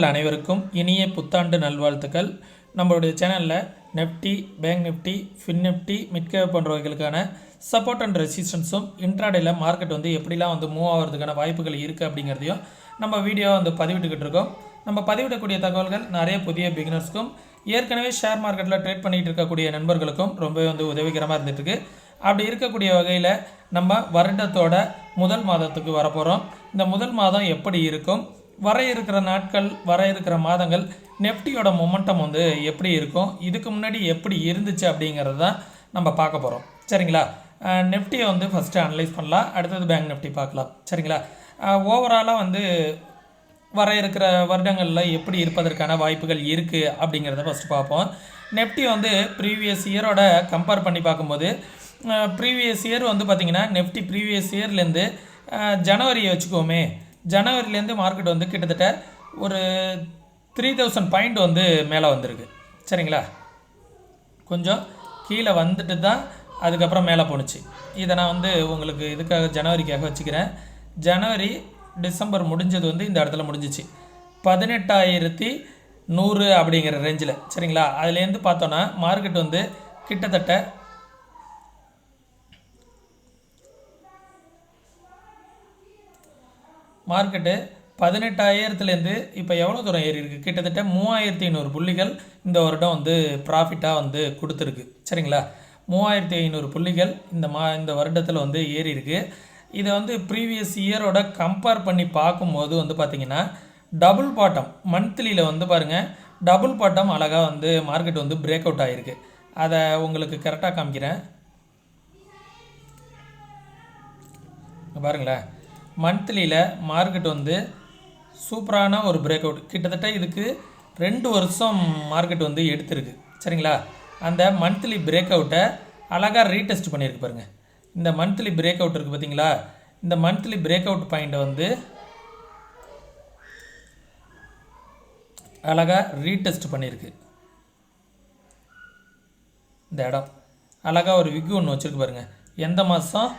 அனைவருக்கும் இனிய புத்தாண்டு நல்வாழ்த்துக்கள். நம்மளுடைய சேனலில் Nifty, bank Nifty, fin Nifty, midcap போன்றவைகளுக்கான சப்போர்ட் அண்ட் ரெசிஸ்டன்ஸும் இன்ட்ராடேல மார்க்கெட் எப்படிலாம் மூவ் ஆகிறதுக்கான வாய்ப்புகள் இருக்குது அப்படிங்கிறதையும் நம்ம வீடியோ பதிவிட்டுக்கிட்டு இருக்கோம். நம்ம பதிவிடக்கூடிய தகவல்கள் நிறைய புதிய பிகினர்ஸ்க்கும் ஏற்கனவே ஷேர் மார்க்கெட்டில் ட்ரேட் பண்ணிகிட்டு இருக்கக்கூடிய நண்பர்களுக்கும் ரொம்பவே உதவிகரமாக இருந்துகிட்ருக்கு. அப்படி இருக்கக்கூடிய வகையில் நம்ம வருடத்தோட முதல் மாதத்துக்கு வரப்போகிறோம். இந்த முதல் மாதம் எப்படி இருக்கும், வர இருக்கிற நாட்கள், வர இருக்கிற மாதங்கள் நெஃப்டியோட மொமெண்டம் எப்படி இருக்கும், இதுக்கு முன்னாடி எப்படி இருந்துச்சு அப்படிங்கிறது தான் நம்ம பார்க்க போகிறோம். சரிங்களா? நெஃப்டியை ஃபஸ்ட்டு அனலைஸ் பண்ணலாம், அடுத்தது பேங்க் நிஃப்டி பார்க்கலாம். சரிங்களா? ஓவராலாக வர இருக்கிற வருடங்களில் எப்படி இருப்பதற்கான வாய்ப்புகள் இருக்குது அப்படிங்கிறத ஃபஸ்ட்டு பார்ப்போம். நெஃப்டி ப்ரீவியஸ் இயரோட கம்பேர் பண்ணி பார்க்கும்போது ப்ரீவியஸ் இயர் பார்த்திங்கன்னா நெஃப்டி ப்ரீவியஸ் இயர்லேருந்து ஜனவரியை வச்சுக்கோமே, ஜனவரிலேருந்து மார்க்கெட் கிட்டத்தட்ட ஒரு 3000 பாயிண்ட் மேலே வந்திருக்கு. சரிங்களா? கொஞ்சம் கீழே வந்துட்டு தான் அதுக்கப்புறம் மேலே போணுச்சு. இதை நான் உங்களுக்கு இதுக்காக ஜனவரிக்காக வச்சுக்கிறேன். ஜனவரி டிசம்பர் முடிஞ்சது இந்த இடத்துல முடிஞ்சிச்சு 18,100 அப்படிங்கிற ரேஞ்சில். சரிங்களா? அதுலேருந்து பார்த்தோன்னா மார்க்கெட் கிட்டத்தட்ட மார்க்கெட்டு 18,000லேருந்து இப்போ எவ்வளோ தூரம் ஏறி இருக்குது, கிட்டத்தட்ட 3,500 புள்ளிகள் இந்த வருடம் ப்ராஃபிட்டாக கொடுத்துருக்கு. சரிங்களா? 3,500 புள்ளிகள் இந்த வருடத்தில் ஏறி இருக்குது. இதை ப்ரீவியஸ் இயரோட கம்பேர் பண்ணி பார்க்கும்போது பார்த்திங்கன்னா டபுள் பாட்டம் மந்த்லியில் பாருங்கள், டபுள் பாட்டம் அழகாக மார்க்கெட் பிரேக் அவுட் ஆகிருக்கு. அதை உங்களுக்கு கரெக்டாக காமிக்கிறேன் பாருங்களேன். மந்த்லியில் மார்க்கெட் சூப்பரான ஒரு பிரேக் அவுட், கிட்டத்தட்ட இதுக்கு 2 வருஷம் மார்க்கெட் எடுத்திருக்கு. சரிங்களா? அந்த மந்த்லி பிரேக் அவுட்டை அழகாக ரீடெஸ்ட் பண்ணியிருக்கு பாருங்கள். இந்த மந்த்லி பிரேக் அவுட் இருக்குது பார்த்தீங்களா, இந்த மந்த்லி பிரேக் அவுட் பாயிண்ட்டை அழகாக ரீடெஸ்ட் பண்ணியிருக்கு. இந்த இடம் அழகாக ஒரு விக்கு ஒன்று வச்சுருக்கு பாருங்கள். எந்த மாதம்?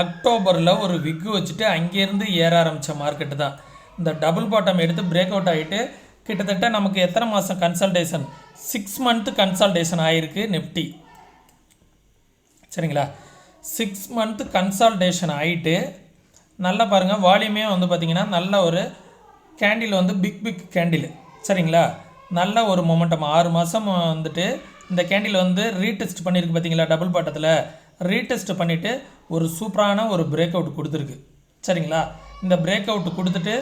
அக்டோபரில் ஒரு விக்கு வச்சுட்டு அங்கேருந்து ஏற ஆரம்பித்த மார்க்கெட்டு தான் இந்த டபுள் பாட்டம் எடுத்து பிரேக் அவுட் ஆகிட்டு கிட்டத்தட்ட நமக்கு எத்தனை மாதம் கன்சல்டேஷன், 6 மந்த் கன்சல்டேஷன் ஆகிருக்கு நிஃப்டி. சரிங்களா? 6 மந்த் கன்சல்டேஷன் ஆகிட்டு நல்லா பாருங்கள், வால்யூமே பார்த்திங்கன்னா நல்ல ஒரு கேண்டில் பிக் கேண்டில். சரிங்களா? நல்ல ஒரு மொமெண்டம் 6 மாதம் இந்த கேண்டில் ரீடெஸ்ட் பண்ணியிருக்கு பார்த்தீங்களா, டபுள் பாட்டத்தில் ரீடெஸ்ட் பண்ணிவிட்டு ஒரு சூப்பரான ஒரு பிரேக் அவுட் கொடுத்துருக்கு. சரிங்களா? இந்த பிரேக் அவுட் கொடுத்துட்டு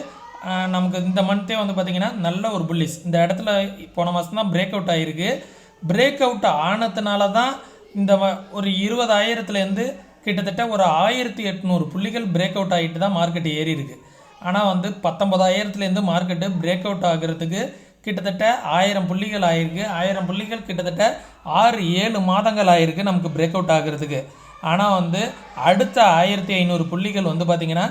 நமக்கு இந்த மந்த்தே பார்த்திங்கன்னா நல்ல ஒரு புல்லிஸ் இந்த இடத்துல போன மாதம் தான் பிரேக் அவுட் ஆகிருக்கு. பிரேக் அவுட் ஆனதுனால தான் இந்த ஒரு 20,000லேருந்து கிட்டத்தட்ட ஒரு 1,800 புள்ளிகள் பிரேக் அவுட் ஆகிட்டு தான் மார்க்கெட் ஏறி இருக்குது. ஆனால் 19,000லேருந்து மார்க்கெட்டு பிரேக் அவுட் ஆகிறதுக்கு கிட்டத்தட்ட 1000 புள்ளிகள் ஆகிருக்கு. 1000 புள்ளிகள் கிட்டத்தட்ட 6-7 மாதங்கள் ஆகிருக்கு நமக்கு பிரேக் அவுட் ஆகிறதுக்கு. ஆனால் அடுத்த 1,500 புள்ளிகள் பார்த்திங்கன்னா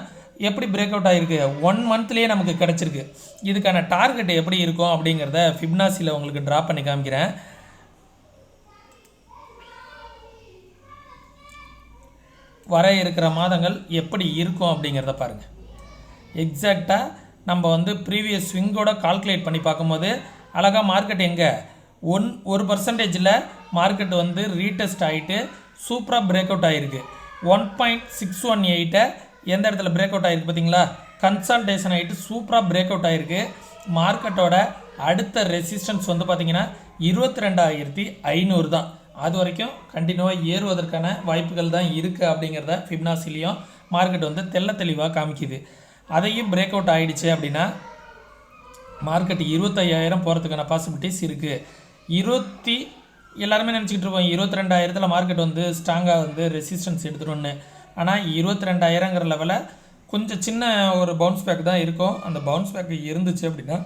எப்படி பிரேக் அவுட் ஆகிருக்கு, 1 மந்த்லேயே நமக்கு கிடச்சிருக்கு. இதுக்கான டார்கெட் எப்படி இருக்கும் அப்படிங்கிறத ஃபிப்னாசியில் உங்களுக்கு ட்ரா பண்ணி காமிக்கிறேன். வர இருக்கிற மாதங்கள் எப்படி இருக்கும் அப்படிங்கிறத பாருங்கள். எக்ஸாக்டாக நம்ம ப்ரீவியஸ் ஸ்விங்கோட கால்குலேட் பண்ணி பார்க்கும்போது அழகாக மார்க்கெட் எங்கே 1% மார்க்கெட் ரீடெஸ்ட் ஆகிட்டு சூப்பராக பிரேக் அவுட் ஆகிருக்கு. 1.618 எந்த இடத்துல பிரேக் அவுட் ஆகிருக்கு பார்த்தீங்களா, கன்சல்டேஷன் ஆகிட்டு சூப்பராக பிரேக் அவுட் ஆகிருக்கு. மார்க்கெட்டோட அடுத்த ரெசிஸ்டன்ஸ் பார்த்திங்கன்னா 22,500 தான். அது வரைக்கும் கண்டினியூவாக ஏறுவதற்கான வாய்ப்புகள் தான் இருக்குது அப்படிங்கிறத ஃபிப்னாசிலையும் மார்க்கெட் தெள்ள தெளிவாக காமிக்குது. அதையும் பிரேக் அவுட் ஆகிடுச்சு அப்படின்னா மார்க்கெட் 25,000 போகிறதுக்கான பாசிபிலிட்டிஸ் இருக்குது. எல்லாருமே நினச்சிக்கிட்டு இருக்கோம் 22,000 மார்க்கெட் ஸ்ட்ராங்காக ரெசிஸ்டன்ஸ் எடுத்துட்டோன்னு. ஆனால் 22,000ங்கிற லெவலில் கொஞ்சம் சின்ன ஒரு பவுன்ஸ் பேக் தான் இருக்கும். அந்த பவுன்ஸ் பேக் இருந்துச்சு அப்படின்னா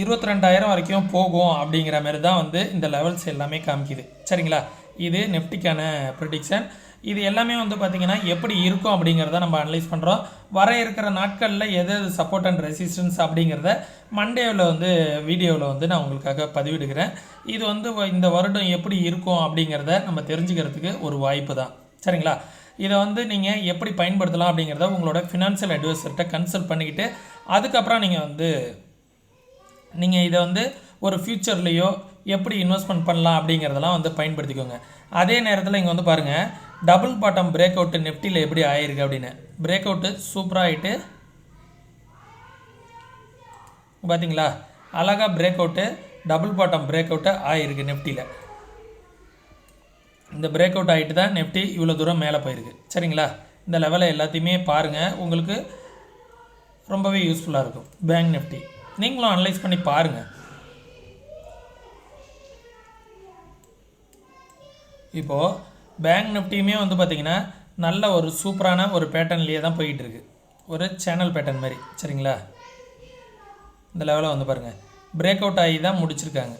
22,000 வரைக்கும் போகும் அப்படிங்கிற மாதிரி தான் இந்த லெவல்ஸ் எல்லாமே காமிக்குது. சரிங்களா? இது நெஃப்டிக்கான ப்ரிடிக்ஷன். இது எல்லாமே பார்த்திங்கன்னா எப்படி இருக்கும் அப்படிங்கிறத நம்ம அனலைஸ் பண்ணுறோம். வர இருக்கிற நாட்களில் எது சப்போர்ட் அண்ட் ரெசிஸ்டன்ஸ் அப்படிங்கிறத மண்டேவில் வீடியோவில் நான் உங்களுக்காக பதிவிடுகிறேன். இது இந்த வருடம் எப்படி இருக்கும் அப்படிங்கிறத நம்ம தெரிஞ்சுக்கிறதுக்கு ஒரு வாய்ப்பு தான். சரிங்களா? இதை நீங்கள் எப்படி பயன்படுத்தலாம் அப்படிங்கிறத உங்களோட ஃபினான்ஷியல் அட்வைசர்கிட்ட கன்சல்ட் பண்ணிக்கிட்டு அதுக்கப்புறம் நீங்கள் நீங்கள் இதை வந்து ஒரு ஃப்யூச்சர்லேயோ எப்படி இன்வெஸ்ட்மெண்ட் பண்ணலாம் அப்படிங்கிறதெல்லாம் வந்து பயன்படுத்திக்கோங்க. அதே நேரத்தில் இங்கே வந்து பாருங்கள், டபுள் பாட்டம் பிரேக் அவுட்டு நிஃப்டியில் எப்படி ஆயிருக்கு அப்படின்னு. பிரேக் அவுட்டு சூப்பராக ஆகிட்டு பார்த்தீங்களா, அழகாக break out double bottom break out ஆகிருக்கு நிஃப்டியில். இந்த பிரேக் அவுட் ஆகிட்டு தான் நிஃப்டி இவ்வளோ தூரம் மேலே போயிருக்கு. சரிங்களா, இந்த லெவலை எல்லாத்தையுமே பாருங்கள், உங்களுக்கு ரொம்பவே யூஸ்ஃபுல்லாக இருக்கும். பேங்க் நிஃப்டி நீங்களும் அனலைஸ் பண்ணி பாருங்கள். இப்போது பேங்க் நிஃப்டியுமே வந்து பார்த்திங்கன்னா நல்ல ஒரு சூப்பரான ஒரு பேட்டர்ன்லேயே தான் போய்கிட்டு இருக்குது, ஒரு சேனல் பேட்டர்ன் மாதிரி. சரிங்களா, இந்த லெவலில் வந்து பாருங்கள் பிரேக் அவுட் ஆகி தான் முடிச்சிருக்காங்க.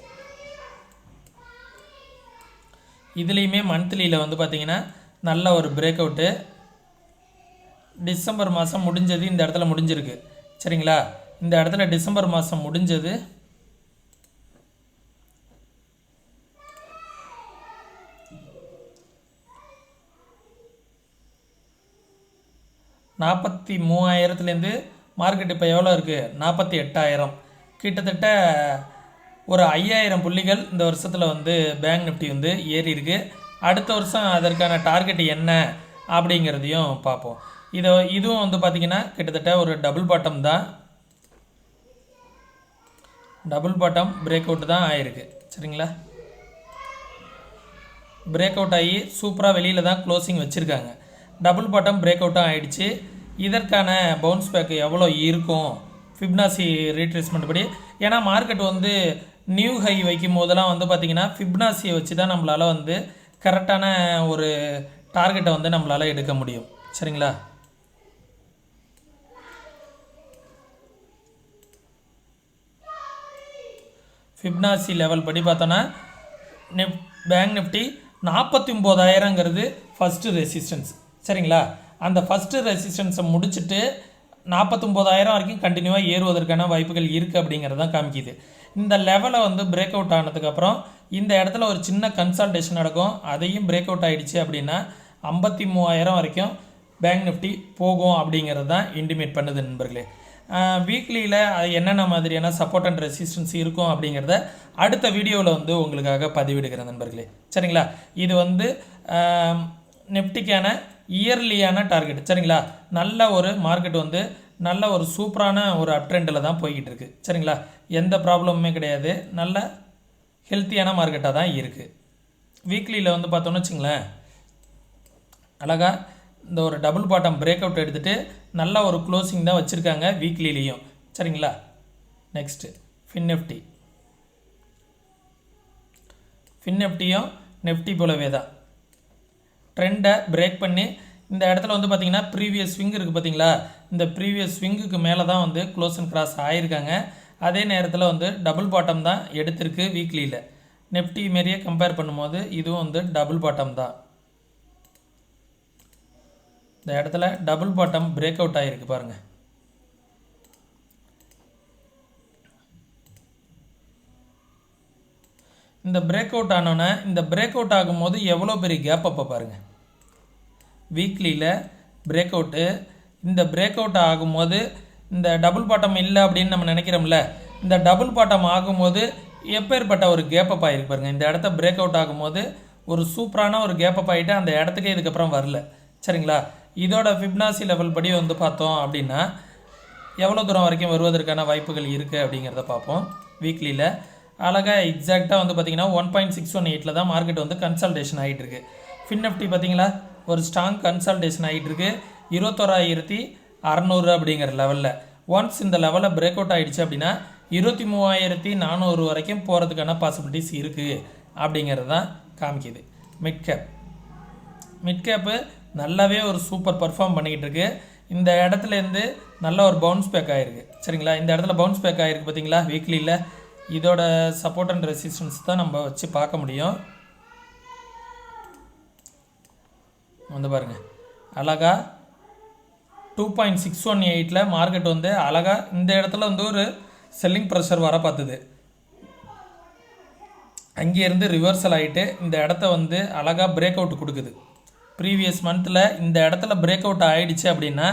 இதுலேயுமே மந்த்லியில் வந்து பார்த்திங்கன்னா நல்ல ஒரு பிரேக் அவுட்டு டிசம்பர் மாதம் முடிஞ்சது இந்த இடத்துல முடிஞ்சிருக்கு. சரிங்களா, இந்த இடத்துல டிசம்பர் மாதம் முடிஞ்சது 43,000லேருந்து மார்க்கெட் இப்போ எவ்வளோ இருக்குது, 48,000. கிட்டத்தட்ட ஒரு 5,000 புள்ளிகள் இந்த வருஷத்தில் வந்து பேங்க் நிஃப்டி வந்து ஏறி இருக்குது. அடுத்த வருஷம் அதற்கான டார்கெட் என்ன அப்படிங்கிறதையும் பார்ப்போம். இதுவும் வந்து பார்த்திங்கன்னா கிட்டத்தட்ட ஒரு டபுள் பாட்டம் தான், டபுள் பாட்டம் பிரேக் அவுட் தான் ஆகிருக்கு. சரிங்களா, பிரேக் அவுட் ஆகி சூப்பராக வெளியில் தான் க்ளோசிங் வச்சுருக்காங்க. டபுள் பாட்டம் பிரேக் அவுட்டும் ஆகிடுச்சு. இதற்கான பவுன்ஸ் பேக் எவ்வளோ இருக்கும் ஃபிப்னாசி ரீட்ரேஸ்மெண்ட் படி, ஏன்னா மார்க்கெட் வந்து நியூ ஹை வைக்கும் போதெல்லாம் வந்து பார்த்திங்கன்னா ஃபிப்னாசியை வச்சு தான் நம்மளால் வந்து கரெக்டான ஒரு டார்கெட்டை வந்து நம்மளால் எடுக்க முடியும். சரிங்களா, ஃபிப்னாசி லெவல் படி பார்த்தோன்னா பேங்க் நிஃப்டி 49,000ங்கிறது ஃபஸ்ட்டு ரெசிஸ்டன்ஸ். சரிங்களா, அந்த ஃபஸ்ட்டு ரெசிஸ்டன்ஸை முடிச்சுட்டு 49,000 வரைக்கும் கண்டினியூவாக ஏறுவதற்கான வாய்ப்புகள் இருக்குது அப்படிங்கிறதான் காமிக்குது. இந்த லெவலை வந்து பிரேக் அவுட் ஆனதுக்கப்புறம் இந்த இடத்துல ஒரு சின்ன கன்சல்டேஷன் நடக்கும். அதையும் பிரேக் அவுட் ஆகிடுச்சு அப்படின்னா 53,000 வரைக்கும் பேங்க் நிஃப்டி போகும் அப்படிங்கிறது தான் இன்டிமேட் பண்ணுது நண்பர்களே. வீக்லியில் அது என்னென்ன மாதிரியான சப்போர்ட் அண்ட் ரெசிஸ்டன்ஸ் இருக்கும் அப்படிங்கிறத அடுத்த வீடியோவில் வந்து உங்களுக்காக பதிவிடுகிறேன் நண்பர்களே. சரிங்களா, இது வந்து நிஃப்டிக்கான இயர்லியான டார்கெட். சரிங்களா, நல்ல ஒரு மார்க்கெட் வந்து நல்ல ஒரு சூப்பரான ஒரு அப் ட்ரெண்டில் தான் போய்கிட்டு இருக்குது. சரிங்களா, எந்த ப்ராப்ளமுமே கிடையாது, நல்ல ஹெல்த்தியான மார்க்கெட்டாக தான் இருக்குது. வீக்லியில் வந்து பார்த்தோன்னு வச்சுங்களேன், அழகாக இந்த ஒரு டபுள் பாட்டம் பிரேக் அவுட் எடுத்துகிட்டு நல்ல ஒரு க்ளோசிங் தான் வச்சுருக்காங்க வீக்லிலையும். சரிங்களா, நெக்ஸ்ட்டு ஃபின்னிஃப்டியும் நிஃப்டி போலவே தான் ட்ரெண்டை பிரேக் பண்ணி இந்த இடத்துல வந்து பார்த்திங்கன்னா ப்ரீவியஸ் ஸ்விங் இருக்குது பார்த்தீங்களா, இந்த ப்ரீவியஸ் ஸ்விங்குக்கு மேலே தான் வந்து க்ளோஸ் அண்ட் கிராஸ் ஆகியிருக்காங்க. அதே நேரத்தில் வந்து டபுள் பாட்டம் தான் எடுத்திருக்கு வீக்லியில். நிஃப்டி மாரியே கம்பேர் பண்ணும்போது இதுவும் வந்து டபுள் பாட்டம் தான். இந்த இடத்துல டபுள் பாட்டம் பிரேக் அவுட் ஆகிருக்கு பாருங்கள். இந்த பிரேக் அவுட் ஆனோன்னே இந்த பிரேக் அவுட் ஆகும்போது எவ்வளோ பெரிய கேப் அப்போ பாருங்கள். வீக்லியில் பிரேக் அவுட்டு, இந்த பிரேக் அவுட் ஆகும்போது இந்த டபுள் பாட்டம் இல்லை அப்படின்னு நம்ம நினைக்கிறோம்ல, இந்த டபுள் பாட்டம் ஆகும்போது எப்பேற்பட்ட ஒரு கேப்பப் ஆகிருக்கு பாருங்கள். இந்த இடத்த பிரேக் அவுட் ஆகும்போது ஒரு சூப்பரான ஒரு கேப்பப் ஆகிட்டு அந்த இடத்துக்கே இதுக்கப்புறம் வரல. சரிங்களா, இதோட ஃபிப்னாசி லெவல் படி வந்து பார்த்தோம் அப்படின்னா எவ்வளோ தூரம் வரைக்கும் வருவதற்கான வாய்ப்புகள் இருக்குது அப்படிங்கிறத பார்ப்போம். வீக்லியில் அழகாக எக்ஸாக்டாக வந்து பார்த்திங்கன்னா 1.618 தான் மார்க்கெட் வந்து கன்சல்டேஷன் ஆகிட்டு இருக்குது. ஃபின்னிஃப்டி பார்த்திங்களா ஒரு ஸ்ட்ராங் கன்சல்டேஷன் ஆகிட்டு இருக்குது 21,600 அப்படிங்கிற லெவலில். ஒன்ஸ் இந்த லெவலில் பிரேக் அவுட் ஆகிடுச்சு அப்படின்னா 23,400 வரைக்கும் போகிறதுக்கான பாசிபிலிட்டிஸ் இருக்குது அப்படிங்கிறது தான் காமிக்குது. மிட் கேப்பு நல்லாவே ஒரு சூப்பர் பர்ஃபார்ம் பண்ணிக்கிட்டு இருக்கு. இந்த இடத்துலேருந்து நல்ல ஒரு பவுன்ஸ் பேக் ஆகிருக்கு. சரிங்களா, இந்த இடத்துல பவுன்ஸ் பேக் ஆகிருக்கு பார்த்தீங்களா வீக்லியில். இதோட சப்போர்ட் அண்ட் ரெசிஸ்டன்ஸ் தான் நம்ம வச்சு பார்க்க முடியும். வந்து பாருங்கள் அழகாக 2.618 மார்க்கெட் வந்து அழகாக இந்த இடத்துல வந்து ஒரு செல்லிங் ப்ரெஷர் வர பார்த்துது. அங்கேருந்து ரிவர்சல் ஆகிட்டு இந்த இடத்த வந்து அழகாக பிரேக் அவுட் கொடுக்குது. ப்ரீவியஸ் மந்தில் இந்த இடத்துல பிரேக் அவுட் ஆகிடுச்சு அப்படின்னா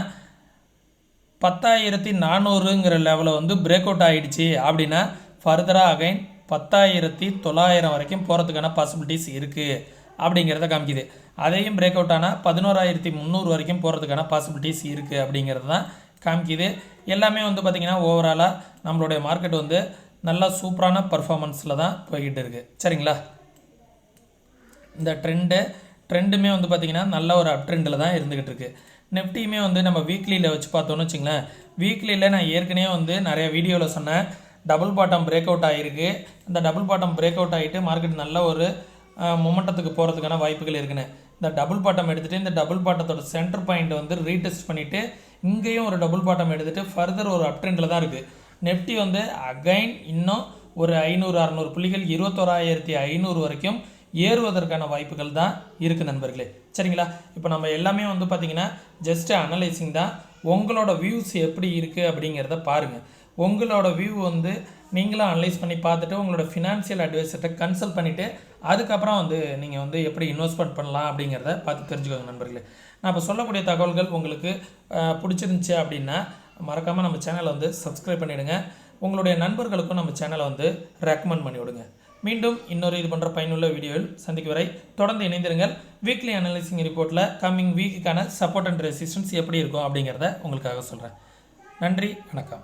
10,400ங்கிற லெவலில் வந்து பிரேக் அவுட் ஆகிடுச்சு அப்படின்னா ஃபர்தராக அகைன் 10,900 வரைக்கும் போகிறதுக்கான பாசிபிலிட்டிஸ் இருக்குது அப்படிங்கிறத காமிக்குது. அதையும் பிரேக் அவுட் ஆனால் 11,300 வரைக்கும் போகிறதுக்கான பாசிபிலிட்டிஸ் இருக்குது அப்படிங்கிறது தான் காமிக்குது. எல்லாமே வந்து பார்த்திங்கன்னா ஓவராலாக நம்மளுடைய மார்க்கெட் வந்து நல்லா சூப்பரான பர்ஃபார்மன்ஸில் தான் போய்கிட்டு இருக்குது. சரிங்களா, இந்த ட்ரெண்டுமே வந்து பார்த்திங்கன்னா நல்ல ஒரு அப் ட்ரெண்டில் தான் இருந்துக்கிட்டு இருக்குது. நிஃப்டியுமே வந்து நம்ம வீக்லியில் வச்சு பார்த்தோன்னு வச்சுங்களேன், வீக்லியில் நான் ஏற்கனவே வந்து நிறைய வீடியோவில் சொன்னேன், டபுள் பாட்டம் பிரேக் அவுட் ஆகிருக்கு. அந்த டபுள் பாட்டம் பிரேக் அவுட் ஆகிட்டு மார்க்கெட் நல்ல ஒரு மொமெண்டத்துக்கு போகிறதுக்கான வாய்ப்புகள் இருக்குன்னு இந்த டபுள் பாட்டம் எடுத்துகிட்டு இந்த டபுள் பாட்டத்தோட சென்டர் பாயிண்ட் வந்து ரீடெஸ்ட் பண்ணிவிட்டு இங்கேயும் ஒரு டபுள் பாட்டம் எடுத்துகிட்டு ஃபர்தர் ஒரு அப் ட்ரெண்டில் தான் இருக்குது. நிஃப்டி வந்து அகைன் இன்னும் ஒரு 500-600 புள்ளிகள் 21,500 வரைக்கும் ஏறுவதற்கான வாய்ப்புகள் தான் இருக்குது நண்பர்களே. சரிங்களா, இப்போ நம்ம எல்லாமே வந்து பார்த்திங்கன்னா ஜஸ்ட் அனலைசிங் தான். உங்களோட வியூஸ் எப்படி இருக்குது அப்படிங்கிறத பாருங்கள். உங்களோட வியூ வந்து நீங்களும் அனலைஸ் பண்ணி பார்த்துட்டு உங்களோட ஃபினான்ஷியல் அட்வைசர்கிட்ட கன்சல்ட் பண்ணிவிட்டு அதுக்கப்புறம் வந்து நீங்கள் வந்து எப்படி இன்வெஸ்ட்மெண்ட் பண்ணலாம் அப்படிங்கிறத பார்த்து தெரிஞ்சுக்கோங்க நண்பர்களே. நான் இப்போ சொல்லக்கூடிய தகவல்கள் உங்களுக்கு பிடிச்சிருந்துச்சி அப்படின்னா மறக்காமல் நம்ம சேனலை வந்து சப்ஸ்கிரைப் பண்ணிவிடுங்க. உங்களுடைய நண்பர்களுக்கும் நம்ம சேனலை வந்து ரெக்கமெண்ட் பண்ணி விடுங்க. மீண்டும் இன்னொரு இது பண்ணுற பயனுள்ள வீடியோவில் சந்திக்கும் வரை தொடர்ந்து இணைந்திருங்கள். வீக்லி அனலைசிங் ரிப்போர்ட்டில் கம்மிங் வீக்குக்கான சப்போர்ட் அண்ட் ரெசிஸ்டன்ஸ் எப்படி இருக்கும் அப்படிங்கிறத உங்களுக்காக சொல்கிறேன். நன்றி, வணக்கம்.